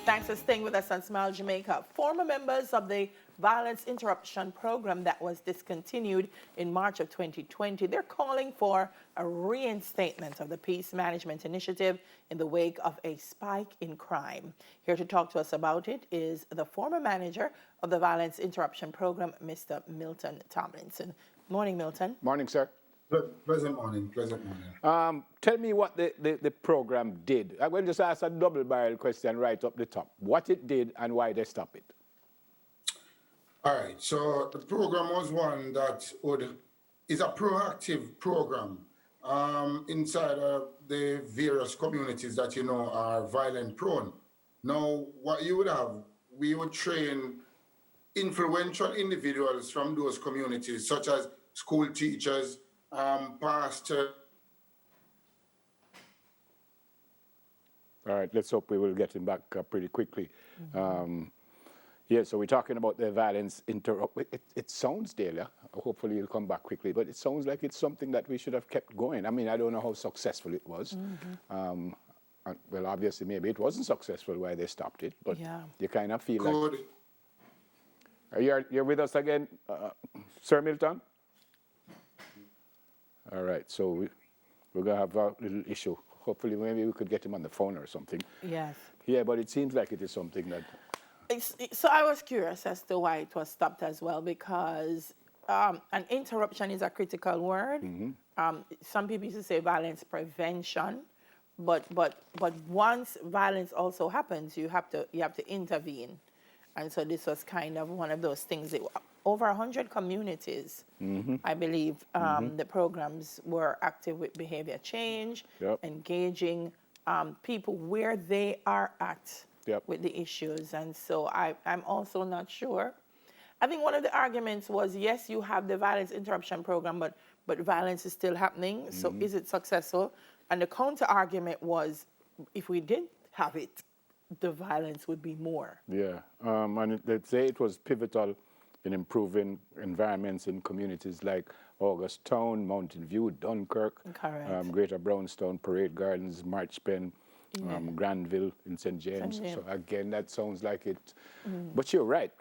Thanks for staying with us on Smile Jamaica. Former members of the Violence Interruption program that was discontinued in March of 2020, they're calling for a reinstatement of the Peace Management Initiative in the wake of a spike in crime. Here to talk to us about it is the former manager of the Violence Interruption program, Mr. Milton Tomlinson. Morning, Milton. Morning, sir. Pleasant morning, pleasant morning. Tell me what the program did. I'm going to just ask a double-barrel question right up the top. What it did and why they stopped it. All right, so the program was one that is a proactive program inside of the various communities that you know are violent prone. Now, what you would have, we would train influential individuals from those communities, such as school teachers, pastor. All right, let's hope we will get him back pretty quickly. Yeah, so we're talking about the violence it sounds, Delia, hopefully you'll come back quickly, but it sounds like it's something that we should have kept going. I mean, I don't know how successful it was. Well, obviously, maybe it wasn't successful why they stopped it, but yeah. You kind of feel like... You're with us again, Sir Milton? All right, so we're going to have a little issue. Hopefully, maybe we could get him on the phone or something. Yes. Yeah, but it seems like it is something that... So I was curious as to why it was stopped as well, because an interruption is a critical word. Some people used to say violence prevention, but once violence also happens, you have to intervene. And so this was kind of one of those things. Over 100 communities, I believe, the programs were active with behavior change, engaging people where they are at with the issues. And so I'm also not sure. I think one of the arguments was, yes, you have the violence interruption program, but violence is still happening. So is it successful? And the counter argument was, if we didn't have it, the violence would be more. Yeah, and they'd say it was pivotal in improving environments in communities like August Town, Mountain View, Dunkirk, Greater Brownstown, Parade Gardens, Marchpen, Granville in St. James. So again, that sounds like it. But you're right.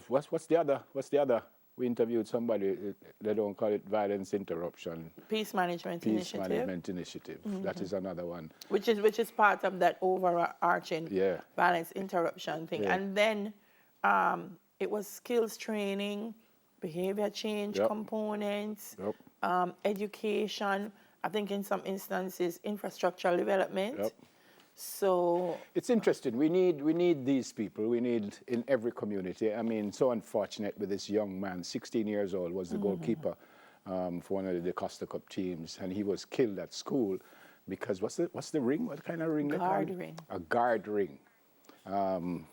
What's the other? We interviewed somebody. They don't call it violence interruption. Peace Management Initiative. Peace Management Initiative. That is another one. Which is part of that overarching violence interruption thing. Yeah. And then it was skills training, behavior change components, education. I think in some instances, infrastructural development. So it's interesting. We need these people. We need in every community. I mean, so unfortunate with this young man, 16 years old, was the goalkeeper for one of the Costa Cup teams, and he was killed at school because what's the ring? What kind of ring? Guard ring. A guard ring,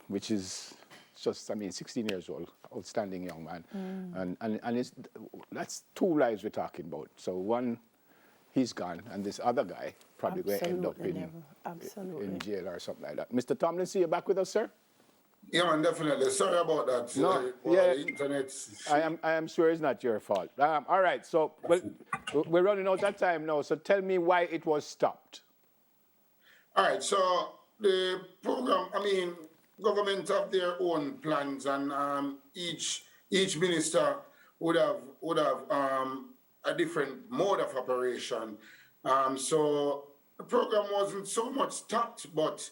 which is just, I mean, 16 years old, outstanding young man, and that's two lives we're talking about. So one, he's gone, and this other guy probably going to end up in jail or something like that. Mr. Tomlinson, you're back with us, sir? Yeah, man, definitely. Sorry about that. No, the internet. I am sure it's not your fault. All right, so we're running out of time now, so tell me why it was stopped. All right, so the program, I mean, government have their own plans, and each minister would have a different mode of operation. So the program wasn't so much stopped, but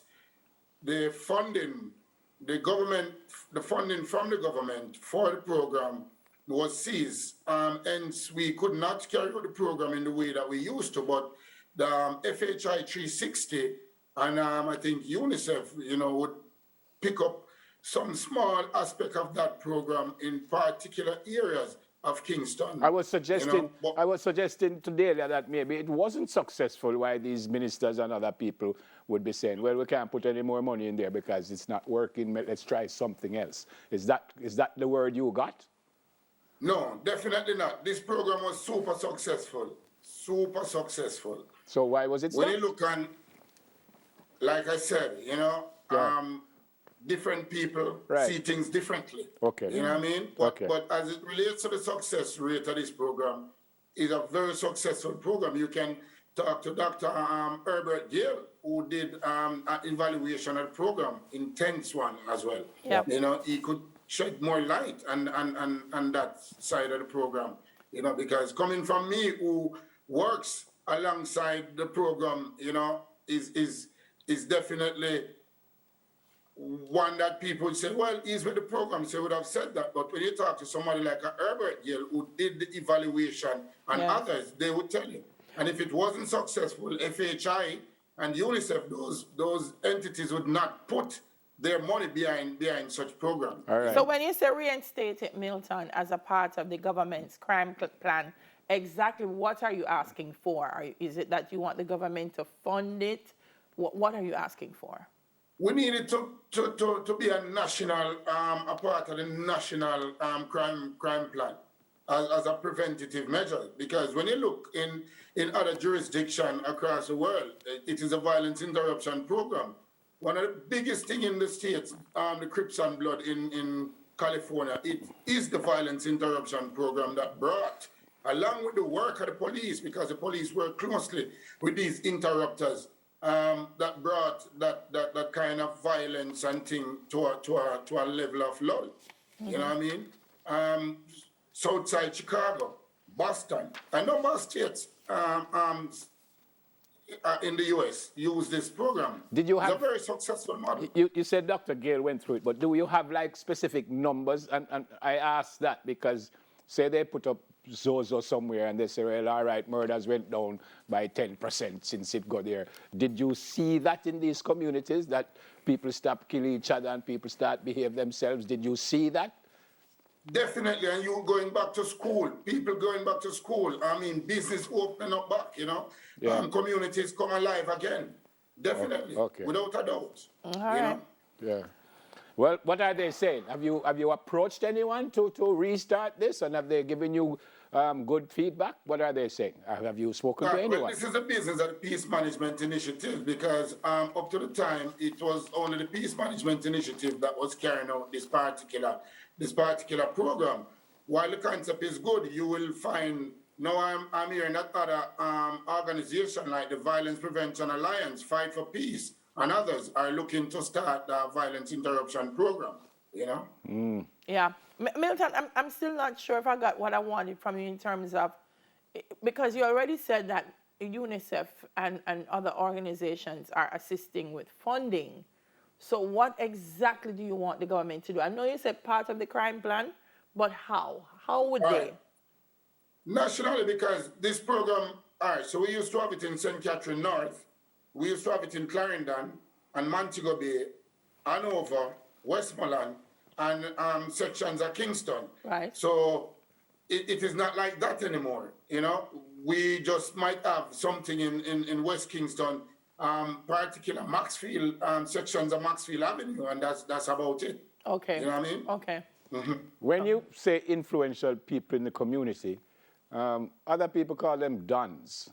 the funding from the government for the program was seized. Hence, we could not carry out the program in the way that we used to, but the FHI 360 and I think UNICEF, would pick up some small aspect of that program in particular areas of Kingston. I was suggesting today that maybe it wasn't successful why these ministers and other people would be saying, well, we can't put any more money in there because it's not working, let's try something else. Is that the word you got? No, definitely not. This program was super successful. Super successful. So why was it stopped? When you look on, like I said, different people see things differently. Okay. You know what I mean? But as it relates to the success rate of this program, it's a very successful program. You can talk to Dr. Herbert Gill who did an evaluation of the program, intense one as well. Yep. You know, he could shed more light on that side of the program, you know, because coming from me who works alongside the program, you know, is definitely one that people say, well, he's with the program, so he would have said that. But when you talk to somebody like a Herbert Yale who did the evaluation and others, they would tell you. And if it wasn't successful, FHI and UNICEF, those entities would not put their money behind such programs. All right. So when you say reinstate it, Milton, as a part of the government's crime plan, exactly what are you asking for? Is it that you want the government to fund it? What are you asking for? We need it to be a national, a part of the national crime plan as a preventative measure. Because when you look in other jurisdictions across the world, it is a violence interruption program. One of the biggest things in the States, the Crips and Blood in California, it is the violence interruption program that brought, along with the work of the police, because the police work closely with these interrupters, that brought that kind of violence and thing to a level of lull. You know what I mean? Southside Chicago, Boston, a number of states in the U.S. use this program. Did you have it's a very successful model? You said Dr. Gale went through it, but do you have like specific numbers? And I ask that because say they put up Zozo somewhere and they say, well, all right, murders went down by 10% since it got there. Did you see that in these communities, that people stop killing each other and people start behave themselves? Did you see that? Definitely, and you going back to school, people going back to school. I mean, business opening up back, you know. Communities come alive again. Definitely, without a doubt. All right. You know? Yeah. Well, what are they saying? Have you approached anyone to restart this, and have they given you good feedback? What are they saying? Have you spoken to anyone? Well, this is a business of the Peace Management Initiative because up to the time it was only the Peace Management Initiative that was carrying out this particular program. While the concept is good, you will find now I'm hearing that other organization like the Violence Prevention Alliance, Fight for Peace, and others are looking to start the violence interruption program, you know? Yeah. Milton, I'm still not sure if I got what I wanted from you in terms of, because you already said that UNICEF and other organizations are assisting with funding. So what exactly do you want the government to do? I know you said part of the crime plan, but how? How would they? Nationally, because this program, so we used to have it in St. Catherine North, we used to have it in Clarendon and Montego Bay, Hanover, Westmoreland, and sections of Kingston. Right. So it is not like that anymore, you know. We just might have something in West Kingston, particular Maxfield, sections of Maxfield Avenue, and that's about it. Okay. You know what I mean? Okay. When you say influential people in the community, other people call them dons.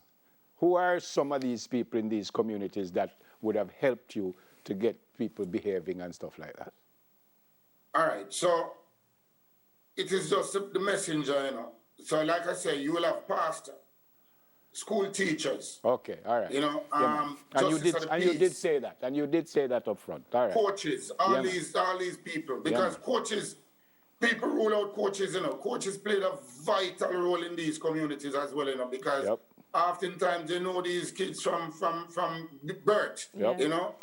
Who are some of these people in these communities that would have helped you to get people behaving and stuff like that? All right, so it is just the messenger, you know. So like I say, you will have pastor, school teachers. Okay, all right. You know, and you did say that, and you did say that up front. All right. Coaches, all these people, because coaches, people rule out coaches, you know. Coaches played a vital role in these communities as well, you know, because oftentimes they know these kids from birth, you know.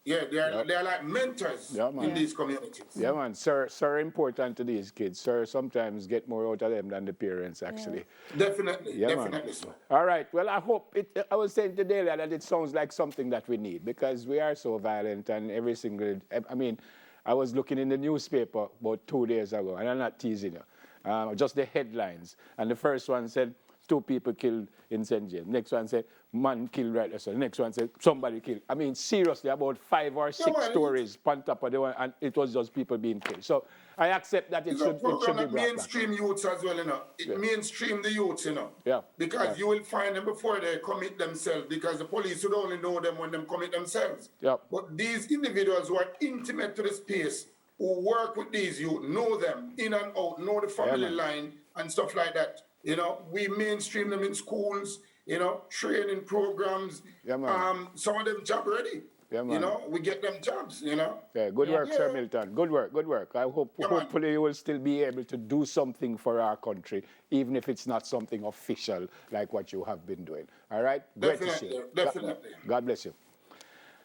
Yeah, they're like mentors in these communities. Yeah, man. Sir, important to these kids. Sir sometimes get more out of them than the parents, actually. Definitely, definitely so. All right. Well, I hope I was saying today that it sounds like something that we need because we are so violent and every single. I mean, I was looking in the newspaper about 2 days ago, and I'm not teasing you. Just the headlines, and the first one said 2 people killed in St. James. Next one said, man killed right there. So the next one said, somebody killed. I mean, seriously, about 5 or 6 stories on top of the one, and it was just people being killed. So I accept that it should be brought back. Mainstream youths as well, you know. It mainstream the youths, you know. Yeah. Because you will find them before they commit themselves, because the police would only know them when they commit themselves. Yeah. But these individuals who are intimate to the space, who work with these youth, know them in and out, know the family line and stuff like that. You know, we mainstream them in schools, you know, training programs. Yeah, man. Some of them job ready. Yeah, You man. know, we get them jobs, you know. Yeah, good Yeah. work, Sir Yeah. Milton. Good work, good work. I hope, Yeah, man. hopefully you will still be able to do something for our country, even if it's not something official like what you have been doing. All right? Great to see you. Definitely. God bless you.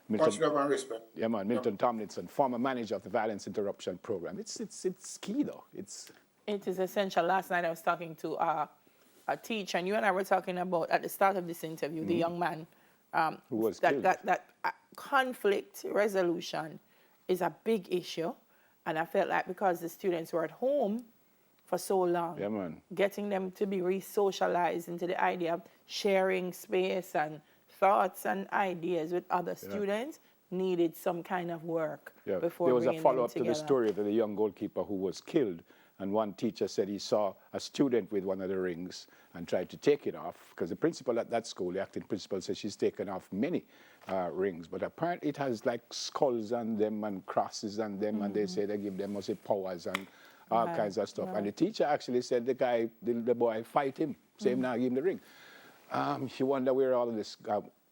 Much love and respect. Yeah, man. Milton Tomlinson, former manager of the Violence Interruption Program. It's key, though. It is essential. Last night I was talking to a teacher, and you and I were talking about, at the start of this interview, the young man Who was that, killed. that conflict resolution is a big issue. And I felt like because the students were at home for so long, Yeah, man. getting them to be re-socialized into the idea of sharing space and thoughts and ideas with other students needed some kind of work Yeah. before There was a bringing them follow-up to together. the story of the young goalkeeper who was killed. And one teacher said he saw a student with one of the rings and tried to take it off, because the principal at that school, the acting principal, said she's taken off many rings. But apparently it has like skulls on them and crosses on them, and they say they give them mostly powers and all kinds of stuff. And the teacher actually said the boy fight him, say him now, give him the ring. She wonder where all of this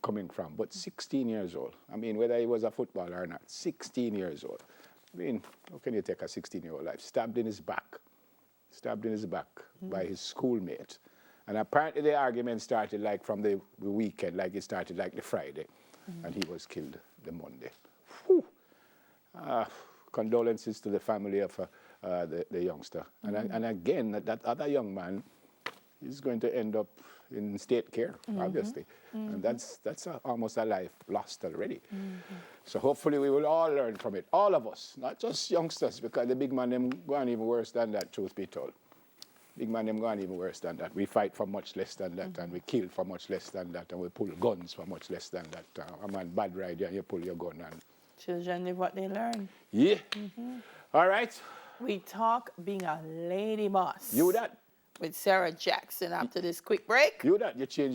coming from. But 16 years old. I mean, whether he was a footballer or not, 16 years old. I mean, how can you take a 16-year-old life? Stabbed in his back by his schoolmate. And apparently the argument started like from the weekend, like it started like the Friday, and he was killed the Monday. Whew. Condolences to the family of the youngster. And again, that other young man is going to end up in state care, obviously. And that's almost a life lost already. So hopefully we will all learn from it, all of us, not just youngsters, because the big man them go on even worse than that, truth be told. Big man them go on even worse than that. We fight for much less than that, and we kill for much less than that, and we pull guns for much less than that. A man bad ride you and you pull your gun. And Children live what they learn. yeah. All right. We talk being a lady boss. You that. With Sarah Jackson after this quick break. You that. You change